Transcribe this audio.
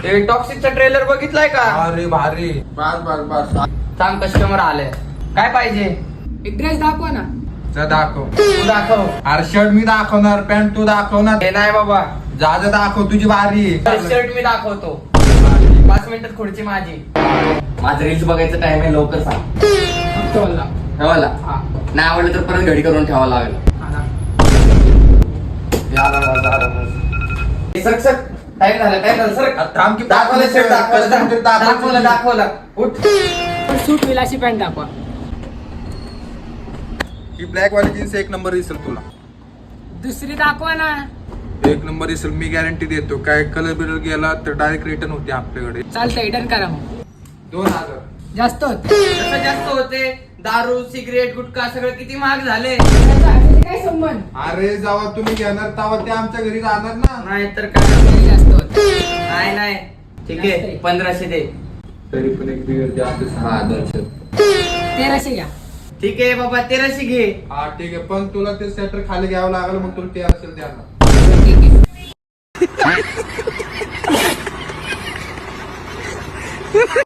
ते टॉक्सिकचा ट्रेलर बघितलाय का? अरे भारी. बस बस बस. सांग कस्टमर आले. काय पाहिजे? एक ड्रेस दाखवा ना. जा दाखव. तू दाखव. अरे शर्ट मी दाखवणार, पॅन्ट तू दाखवणार. हे नाही बाबा, जा जा दाखव, तुझी बारी. शर्ट मी दाखवतो. 5 मिनिटात खुर्ची माझी. माझं रील्स बघायचं टाइम आहे, लवकर सांग. फक्त बोलला. ठेवायला हा. नाही आवडलं तर परत घडी करून ठेवावं लागेल. हा ना. सर सर टाइम झालं सर. थांब की दाखवलं शर्ट दाखवलं. उठ. सूट विलासी पॅन्ट दाखवा. ही ब्लॅक वाली जीन्स एक नंबर दिसेल तुला. दुसरी दाखवा ना. एक नंबर दिसेल, मी गॅरंटी देतो. काय कलर बिलर गेला तर डायरेक्ट रिटर्न होते आपल्याकडे. चालतंय, डन करा मग. 2000. जास्त होत. कसं जास्त होते? दारू सिगरेट गुटखा सगळं किती महाग झाले. काय संबंध? अरे जेव्हा तुम्ही घेणार तेव्हा ते आमच्या घरी जाणार ना. नाही तर काय. जास्त होत. नाही ठीक आहे, 1500 दे. तरी पण एक बिगर जास्त सांग. हा 200. 1300 घ्या. ठीक आहे बाबा, 1300 घे. हा ठीक आहे, पण तुला ते सेटर खाली घ्यावं लागेल, मग तुला ते असेल द्यायला. ठीक आहे.